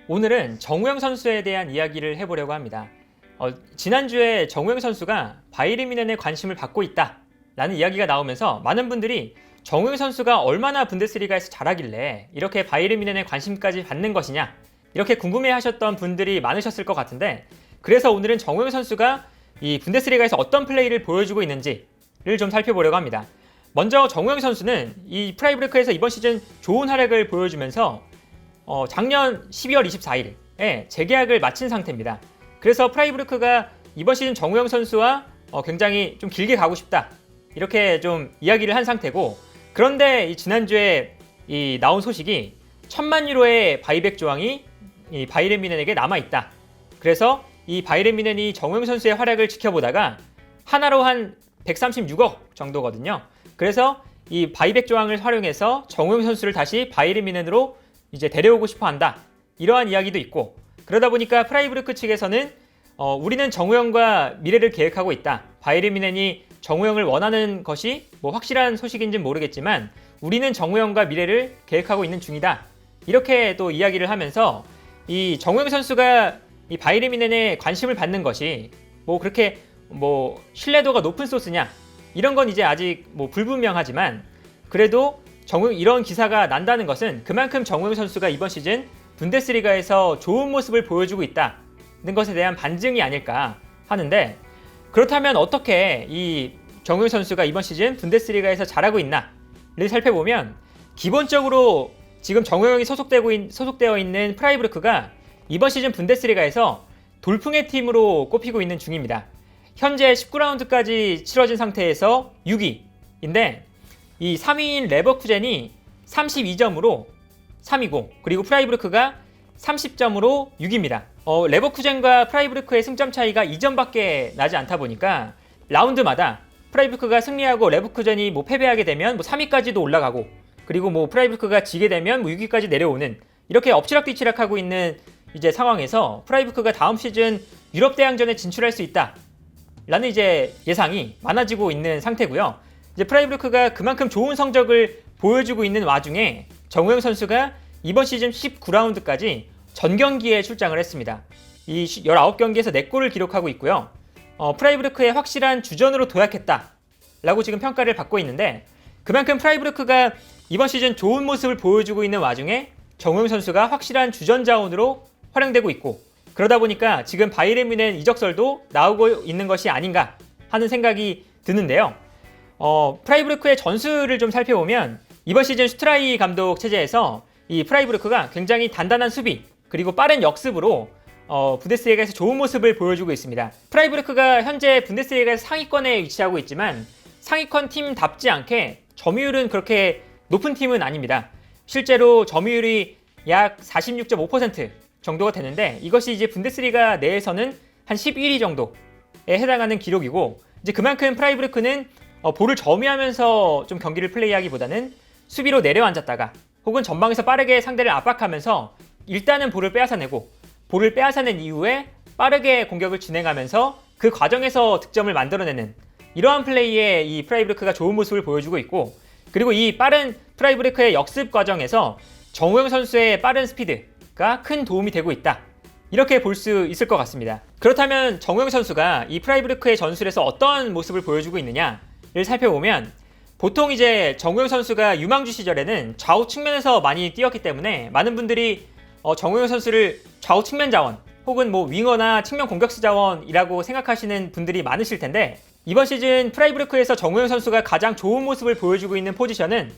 오늘은 정우영 선수에 대한 이야기를 해보려고 합니다. 지난주에 정우영 선수가 바이에른 뮌헨에 관심을 받고 있다 라는 이야기가 나오면서 많은 분들이 정우영 선수가 얼마나 분데스리가에서 잘하길래 이렇게 바이에른 뮌헨에 관심까지 받는 것이냐 이렇게 궁금해하셨던 분들이 많으셨을 것 같은데, 그래서 오늘은 정우영 선수가 이 분데스리가에서 어떤 플레이를 보여주고 있는지를 좀 살펴보려고 합니다. 먼저 정우영 선수는 이 프라이부르크에서 이번 시즌 좋은 활약을 보여주면서 작년 12월 24일에 재계약을 마친 상태입니다. 그래서 프라이부르크가 이번 시즌 정우영 선수와 굉장히 좀 길게 가고 싶다 이렇게 좀 이야기를 한 상태고, 그런데 지난주에 나온 소식이 1000만 유로의 바이백 조항이 이 바이에른 뮌헨에게 남아있다. 그래서 이 바이에른 뮌헨이 정우영 선수의 활약을 지켜보다가 하나로 한 136억 정도거든요. 그래서 이 바이백 조항을 활용해서 정우영 선수를 다시 바이에른 뮌헨으로 이제 데려오고 싶어 한다. 이러한 이야기도 있고, 그러다 보니까 프라이부르크 측에서는 우리는 정우영과 미래를 계획하고 있다. 바이에른 뮌헨이 정우영을 원하는 것이 뭐 확실한 소식인지는 모르겠지만 우리는 정우영과 미래를 계획하고 있는 중이다. 이렇게 또 이야기를 하면서 이 정우영 선수가 이 바이에른 뮌헨에 관심을 받는 것이 뭐 그렇게 뭐 신뢰도가 높은 소스냐 이런 건 이제 아직 뭐 불분명하지만, 그래도 이런 기사가 난다는 것은 그만큼 정우영 선수가 이번 시즌 분데스리가에서 좋은 모습을 보여주고 있다는 것에 대한 반증이 아닐까 하는데, 그렇다면 어떻게 이 정우영 선수가 이번 시즌 분데스리가에서 잘하고 있나를 살펴보면, 기본적으로 지금 정우영이 소속되어 있는 프라이부르크가 이번 시즌 분데스리가에서 돌풍의 팀으로 꼽히고 있는 중입니다. 현재 19라운드까지 치러진 상태에서 6위인데 이 3위인 레버쿠젠이 32점으로 3위고, 그리고 프라이부르크가 30점으로 6위입니다. 레버쿠젠과 프라이부르크의 승점 차이가 2점밖에 나지 않다 보니까 라운드마다 프라이부르크가 승리하고 레버쿠젠이 뭐 패배하게 되면 뭐 3위까지도 올라가고, 그리고 뭐 프라이부르크가 지게 되면 뭐 6위까지 내려오는, 이렇게 엎치락뒤치락하고 있는 이제 상황에서 프라이부르크가 다음 시즌 유럽 대항전에 진출할 수 있다 라는 이제 예상이 많아지고 있는 상태고요. 이제 프라이부르크가 그만큼 좋은 성적을 보여주고 있는 와중에 정우영 선수가 이번 시즌 19라운드까지 전 경기에 출장을 했습니다. 이 19경기에서 4골을 기록하고 있고요. 프라이부르크의 확실한 주전으로 도약했다 라고 지금 평가를 받고 있는데, 그만큼 프라이부르크가 이번 시즌 좋은 모습을 보여주고 있는 와중에 정우영 선수가 확실한 주전 자원으로 활용되고 있고, 그러다 보니까 지금 바이에른 뮌헨 이적설도 나오고 있는 것이 아닌가 하는 생각이 드는데요. 프라이부르크의 전술을 좀 살펴보면 이번 시즌 슈트라이 감독 체제에서 이 프라이부르크가 굉장히 단단한 수비 그리고 빠른 역습으로 분데스리가에서 좋은 모습을 보여주고 있습니다. 프라이부르크가 현재 분데스리가에서 상위권에 위치하고 있지만 상위권 팀답지 않게 점유율은 그렇게 높은 팀은 아닙니다. 실제로 점유율이 약 46.5% 정도가 되는데, 이것이 이제 분데스리가 내에서는 한 11위 정도에 해당하는 기록이고, 이제 그만큼 프라이부르크는 볼을 점유하면서 좀 경기를 플레이하기보다는 수비로 내려앉았다가 혹은 전방에서 빠르게 상대를 압박하면서 일단은 볼을 빼앗아내고, 볼을 빼앗아낸 이후에 빠르게 공격을 진행하면서 그 과정에서 득점을 만들어내는 이러한 플레이에 이 프라이부르크가 좋은 모습을 보여주고 있고, 그리고 이 빠른 프라이부르크의 역습 과정에서 정우영 선수의 빠른 스피드가 큰 도움이 되고 있다, 이렇게 볼 수 있을 것 같습니다. 그렇다면 정우영 선수가 이 프라이부르크의 전술에서 어떤 모습을 보여주고 있느냐를 살펴보면, 보통 이제 정우영 선수가 유망주 시절에는 좌우 측면에서 많이 뛰었기 때문에 많은 분들이 정우영 선수를 좌우 측면 자원 혹은 뭐 윙어나 측면 공격수 자원이라고 생각하시는 분들이 많으실 텐데, 이번 시즌 프라이부르크에서 정우영 선수가 가장 좋은 모습을 보여주고 있는 포지션은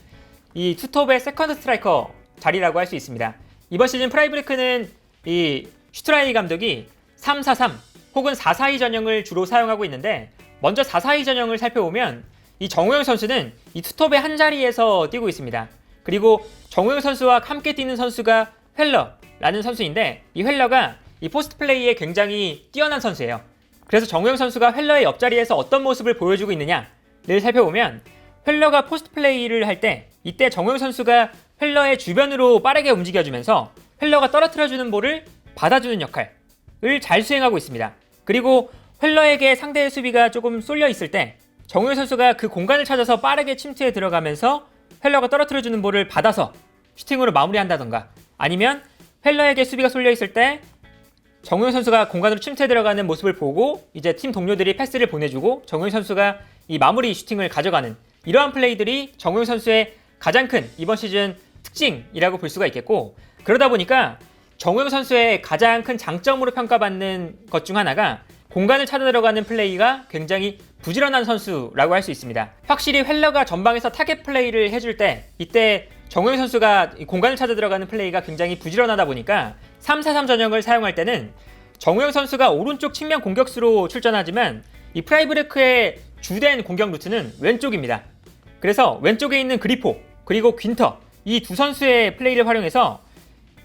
이 투톱의 세컨드 스트라이커 자리라고 할 수 있습니다. 이번 시즌 프라이부르크는 이 슈트라이 감독이 3-4-3 혹은 4-4-2 전형을 주로 사용하고 있는데, 먼저 4-4-2 전형을 살펴보면 이 정우영 선수는 이 투톱의 한 자리에서 뛰고 있습니다. 그리고 정우영 선수와 함께 뛰는 선수가 훸러라는 선수인데, 이 훸러가 이 포스트 플레이에 굉장히 뛰어난 선수예요. 그래서 정우영 선수가 훸러의 옆자리에서 어떤 모습을 보여주고 있느냐를 살펴보면, 훸러가 포스트 플레이를 할 때 이때 정우영 선수가 훸러의 주변으로 빠르게 움직여주면서 훸러가 떨어뜨려주는 볼을 받아주는 역할을 잘 수행하고 있습니다. 그리고 훸러에게 상대의 수비가 조금 쏠려 있을 때 정우영 선수가 그 공간을 찾아서 빠르게 침투에 들어가면서 훸러가 떨어뜨려주는 볼을 받아서 슈팅으로 마무리한다던가, 아니면 헬러에게 수비가 쏠려 있을 때 정우영 선수가 공간으로 침투해 들어가는 모습을 보고 이제 팀 동료들이 패스를 보내주고 정우영 선수가 이 마무리 슈팅을 가져가는 이러한 플레이들이 정우영 선수의 가장 큰 이번 시즌 특징이라고 볼 수가 있겠고, 그러다 보니까 정우영 선수의 가장 큰 장점으로 평가받는 것 중 하나가 공간을 찾아 들어가는 플레이가 굉장히 부지런한 선수라고 할 수 있습니다. 확실히 헬러가 전방에서 타겟 플레이를 해줄 때 이때 정우영 선수가 공간을 찾아 들어가는 플레이가 굉장히 부지런하다 보니까 3-4-3 전형을 사용할 때는 정우영 선수가 오른쪽 측면 공격수로 출전하지만 이 프라이브르크의 주된 공격 루트는 왼쪽입니다. 그래서 왼쪽에 있는 그리포 그리고 귄터 이 두 선수의 플레이를 활용해서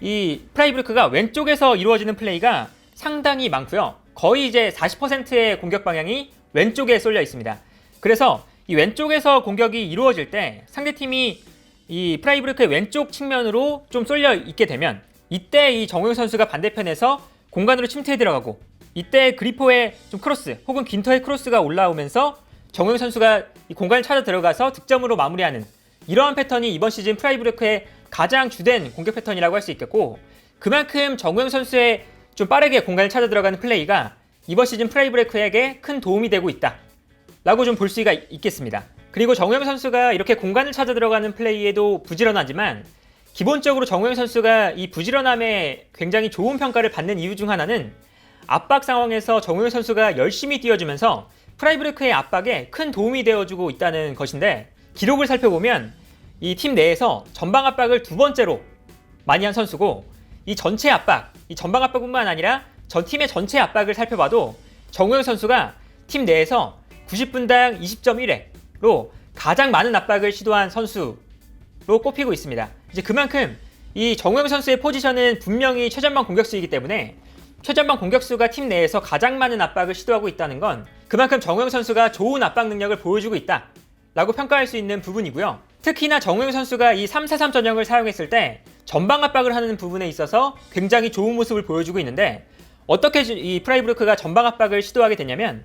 이 프라이브르크가 왼쪽에서 이루어지는 플레이가 상당히 많고요. 거의 이제 40%의 공격 방향이 왼쪽에 쏠려 있습니다. 그래서 이 왼쪽에서 공격이 이루어질 때 상대팀이 이 프라이브르크의 왼쪽 측면으로 좀 쏠려 있게 되면 이때 이 정우영 선수가 반대편에서 공간으로 침투해 들어가고 이때 그리포의 좀 크로스 혹은 귄터의 크로스가 올라오면서 정우영 선수가 이 공간을 찾아 들어가서 득점으로 마무리하는 이러한 패턴이 이번 시즌 프라이브르크의 가장 주된 공격 패턴이라고 할 수 있겠고, 그만큼 정우영 선수의 좀 빠르게 공간을 찾아 들어가는 플레이가 이번 시즌 프라이브르크에게 큰 도움이 되고 있다 라고 좀 볼 수가 있겠습니다. 그리고 정우영 선수가 이렇게 공간을 찾아 들어가는 플레이에도 부지런하지만 기본적으로 정우영 선수가 이 부지런함에 굉장히 좋은 평가를 받는 이유 중 하나는 압박 상황에서 정우영 선수가 열심히 뛰어주면서 프라이브르크의 압박에 큰 도움이 되어주고 있다는 것인데, 기록을 살펴보면 이 팀 내에서 전방 압박을 두 번째로 많이 한 선수고, 이 전체 압박, 이 전방 압박뿐만 아니라 전 팀의 전체 압박을 살펴봐도 정우영 선수가 팀 내에서 90분당 20.1회로 가장 많은 압박을 시도한 선수로 꼽히고 있습니다. 이제 그만큼 이 정우영 선수의 포지션은 분명히 최전방 공격수이기 때문에 최전방 공격수가 팀 내에서 가장 많은 압박을 시도하고 있다는 건 그만큼 정우영 선수가 좋은 압박 능력을 보여주고 있다 라고 평가할 수 있는 부분이고요. 특히나 정우영 선수가 이 3-4-3 전형을 사용했을 때 전방 압박을 하는 부분에 있어서 굉장히 좋은 모습을 보여주고 있는데, 어떻게 이 프라이브르크가 전방 압박을 시도하게 되냐면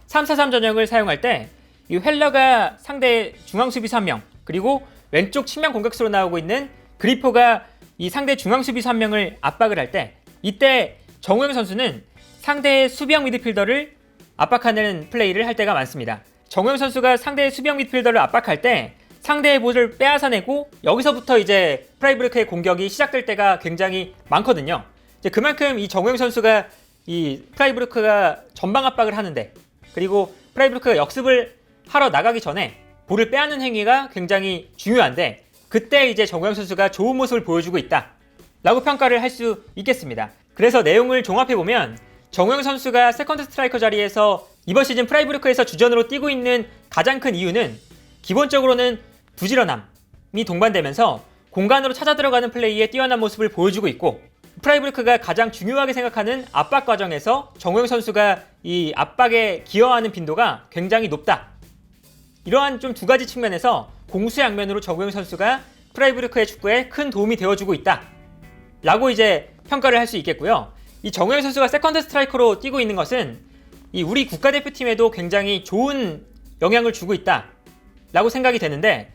3-4-3 전형을 사용할 때 이 헬러가 상대 중앙 수비수 1명 그리고 왼쪽 측면 공격수로 나오고 있는 그리포가 이 상대 중앙 수비수 1명을 압박을 할 때 이때 정우영 선수는 상대의 수비형 미드필더를 압박하는 플레이를 할 때가 많습니다. 정우영 선수가 상대의 수비형 미드필더를 압박할 때 상대의 볼을 빼앗아내고 여기서부터 이제 프라이브르크의 공격이 시작될 때가 굉장히 많거든요. 이제 그만큼 이 정우영 선수가 이 프라이브르크가 전방 압박을 하는데, 그리고 프라이브르크가 역습을 하러 나가기 전에 볼을 빼앗는 행위가 굉장히 중요한데, 그때 이제 정우영 선수가 좋은 모습을 보여주고 있다 라고 평가를 할 수 있겠습니다. 그래서 내용을 종합해보면 정우영 선수가 세컨드 스트라이커 자리에서 이번 시즌 프라이브르크에서 주전으로 뛰고 있는 가장 큰 이유는 기본적으로는 부지런함이 동반되면서 공간으로 찾아 들어가는 플레이에 뛰어난 모습을 보여주고 있고, 프라이브르크가 가장 중요하게 생각하는 압박 과정에서 정우영 선수가 이 압박에 기여하는 빈도가 굉장히 높다. 이러한 좀 두 가지 측면에서 공수양면으로 정우영 선수가 프라이브르크의 축구에 큰 도움이 되어주고 있다 라고 이제 평가를 할 수 있겠고요. 이 정우영 선수가 세컨드 스트라이커로 뛰고 있는 것은 이 우리 국가대표팀에도 굉장히 좋은 영향을 주고 있다 라고 생각이 되는데,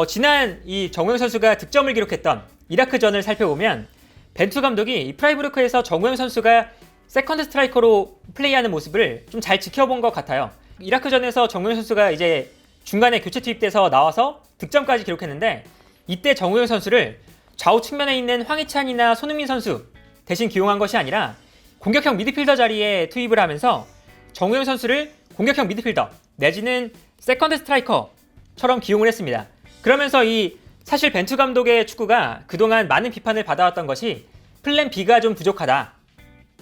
지난 이 정우영 선수가 득점을 기록했던 이라크전을 살펴보면 벤투 감독이 이 프라이브르크에서 정우영 선수가 세컨드 스트라이커로 플레이하는 모습을 좀 잘 지켜본 것 같아요. 이라크전에서 정우영 선수가 이제 중간에 교체 투입돼서 나와서 득점까지 기록했는데, 이때 정우영 선수를 좌우 측면에 있는 황희찬이나 손흥민 선수 대신 기용한 것이 아니라 공격형 미드필더 자리에 투입을 하면서 정우영 선수를 공격형 미드필더 내지는 세컨드 스트라이커처럼 기용을 했습니다. 그러면서 이 사실 벤투 감독의 축구가 그동안 많은 비판을 받아왔던 것이 플랜 B가 좀 부족하다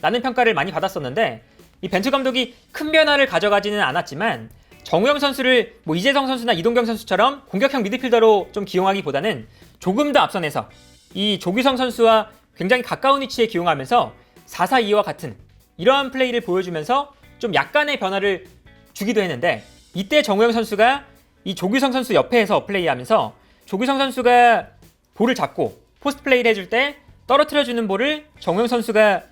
라는 평가를 많이 받았었는데, 이 벤투 감독이 큰 변화를 가져가지는 않았지만 정우영 선수를 뭐 이재성 선수나 이동경 선수처럼 공격형 미드필더로 좀 기용하기보다는 조금 더 앞선에서 이 조규성 선수와 굉장히 가까운 위치에 기용하면서 4-4-2와 같은 이러한 플레이를 보여주면서 좀 약간의 변화를 주기도 했는데, 이때 정우영 선수가 이 조규성 선수 옆에서 플레이하면서 조규성 선수가 볼을 잡고 포스트 플레이를 해줄 때 떨어뜨려주는 볼을 정우영 선수가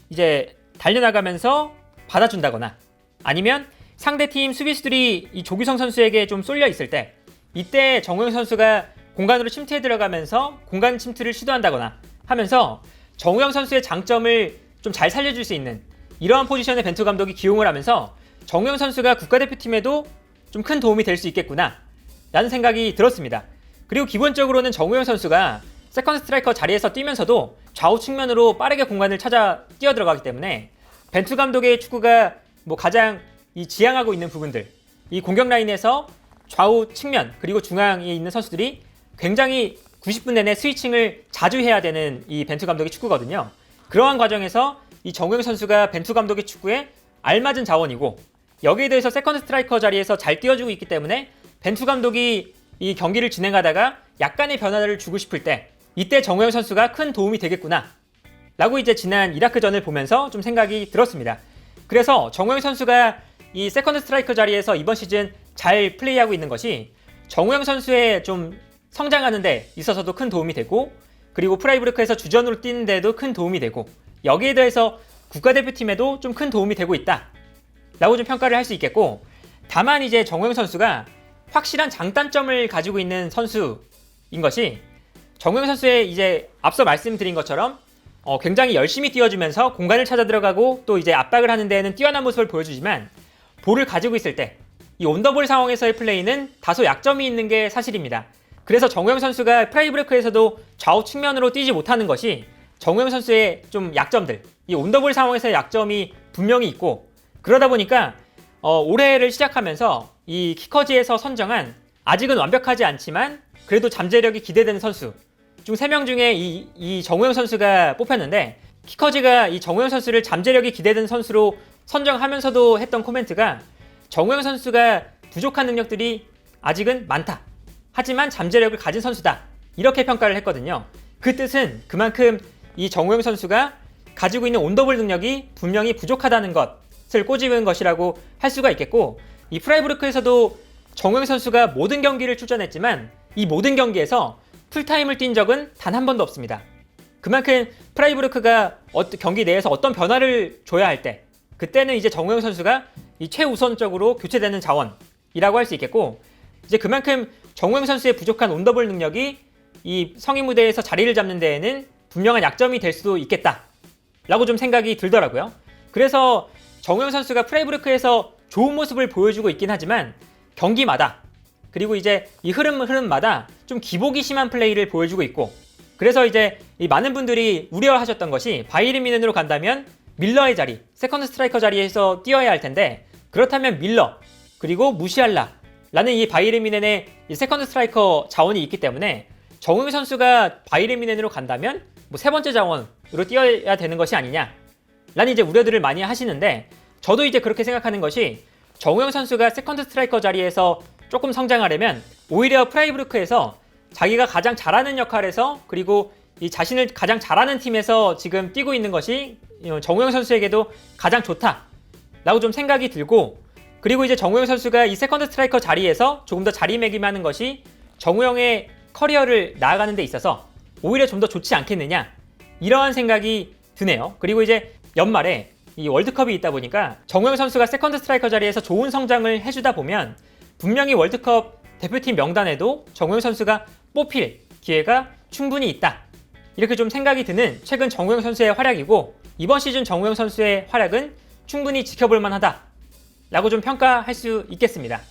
이제 달려나가면서 받아준다거나, 아니면 상대팀 수비수들이 이 조규성 선수에게 좀 쏠려 있을 때 이때 정우영 선수가 공간으로 침투해 들어가면서 공간 침투를 시도한다거나 하면서 정우영 선수의 장점을 좀 잘 살려줄 수 있는 이러한 포지션에 벤투 감독이 기용을 하면서 정우영 선수가 국가대표팀에도 좀 큰 도움이 될 수 있겠구나 라는 생각이 들었습니다. 그리고 기본적으로는 정우영 선수가 세컨드 스트라이커 자리에서 뛰면서도 좌우 측면으로 빠르게 공간을 찾아 뛰어들어가기 때문에 벤투 감독의 축구가 가장 지향하고 있는 부분들, 이 공격 라인에서 좌우 측면 그리고 중앙에 있는 선수들이 굉장히 90분 내내 스위칭을 자주 해야 되는 이 벤투 감독의 축구거든요. 그러한 과정에서 이 정우영 선수가 벤투 감독의 축구에 알맞은 자원이고, 여기에 대해서 세컨드 스트라이커 자리에서 잘 뛰어주고 있기 때문에 벤투 감독이 이 경기를 진행하다가 약간의 변화를 주고 싶을 때 이때 정우영 선수가 큰 도움이 되겠구나 라고 이제 지난 이라크전을 보면서 좀 생각이 들었습니다. 그래서 정우영 선수가 이 세컨드 스트라이커 자리에서 이번 시즌 잘 플레이하고 있는 것이 정우영 선수의 좀 성장하는 데 있어서도 큰 도움이 되고, 그리고 프라이부르크에서 주전으로 뛰는 데도 큰 도움이 되고, 여기에 대해서 국가대표팀에도 좀 큰 도움이 되고 있다 라고 좀 평가를 할 수 있겠고, 다만 이제 정우영 선수가 확실한 장단점을 가지고 있는 선수인 것이, 정우영 선수의 이제 앞서 말씀드린 것처럼 굉장히 열심히 뛰어주면서 공간을 찾아 들어가고 또 이제 압박을 하는 데에는 뛰어난 모습을 보여주지만, 볼을 가지고 있을 때 이 온더볼 상황에서의 플레이는 다소 약점이 있는 게 사실입니다. 그래서 정우영 선수가 프라이부르크에서도 좌우 측면으로 뛰지 못하는 것이 정우영 선수의 좀 약점들, 이 온더볼 상황에서의 약점이 분명히 있고, 그러다 보니까 올해를 시작하면서 이 키커지에서 선정한 아직은 완벽하지 않지만 그래도 잠재력이 기대되는 선수 중 3명 중에 이 정우영 선수가 뽑혔는데, 키커지가 이 정우영 선수를 잠재력이 기대되는 선수로 선정하면서도 했던 코멘트가 정우영 선수가 부족한 능력들이 아직은 많다. 하지만 잠재력을 가진 선수다. 이렇게 평가를 했거든요. 그 뜻은 그만큼 이 정우영 선수가 가지고 있는 온더볼 능력이 분명히 부족하다는 것을 꼬집은 것이라고 할 수가 있겠고, 이 프라이부르크에서도 정우영 선수가 모든 경기를 출전했지만 이 모든 경기에서 풀타임을 뛴 적은 단 한 번도 없습니다. 그만큼 프라이부르크가 경기 내에서 어떤 변화를 줘야 할 때, 그때는 이제 정우영 선수가 이 최우선적으로 교체되는 자원이라고 할 수 있겠고, 이제 그만큼 정우영 선수의 부족한 온더볼 능력이 이 성인 무대에서 자리를 잡는 데에는 분명한 약점이 될 수도 있겠다 라고 좀 생각이 들더라고요. 그래서 정우영 선수가 프라이부르크에서 좋은 모습을 보여주고 있긴 하지만 경기마다, 그리고 이제 이 흐름마다 좀 기복이 심한 플레이를 보여주고 있고, 그래서 이제 이 많은 분들이 우려하셨던 것이 바이에른 뮌헨으로 간다면 밀러의 자리, 세컨드 스트라이커 자리에서 뛰어야 할 텐데, 그렇다면 밀러 그리고 무시알라 라는 이 바이에른 뮌헨의 이 세컨드 스트라이커 자원이 있기 때문에 정우영 선수가 바이에른 뮌헨으로 간다면 세 번째 자원으로 뛰어야 되는 것이 아니냐 라는 이제 우려들을 많이 하시는데, 저도 이제 그렇게 생각하는 것이, 정우영 선수가 세컨드 스트라이커 자리에서 조금 성장하려면 오히려 프라이부르크에서 자기가 가장 잘하는 역할에서, 그리고 이 자신을 가장 잘하는 팀에서 지금 뛰고 있는 것이 정우영 선수에게도 가장 좋다라고 좀 생각이 들고, 그리고 이제 정우영 선수가 이 세컨드 스트라이커 자리에서 조금 더 자리매김하는 것이 정우영의 커리어를 나아가는 데 있어서 오히려 좀 더 좋지 않겠느냐, 이러한 생각이 드네요. 그리고 이제 연말에 이 월드컵이 있다 보니까 정우영 선수가 세컨드 스트라이커 자리에서 좋은 성장을 해주다 보면 분명히 월드컵 대표팀 명단에도 정우영 선수가 뽑힐 기회가 충분히 있다, 이렇게 좀 생각이 드는 최근 정우영 선수의 활약이고, 이번 시즌 정우영 선수의 활약은 충분히 지켜볼 만하다 라고 좀 평가할 수 있겠습니다.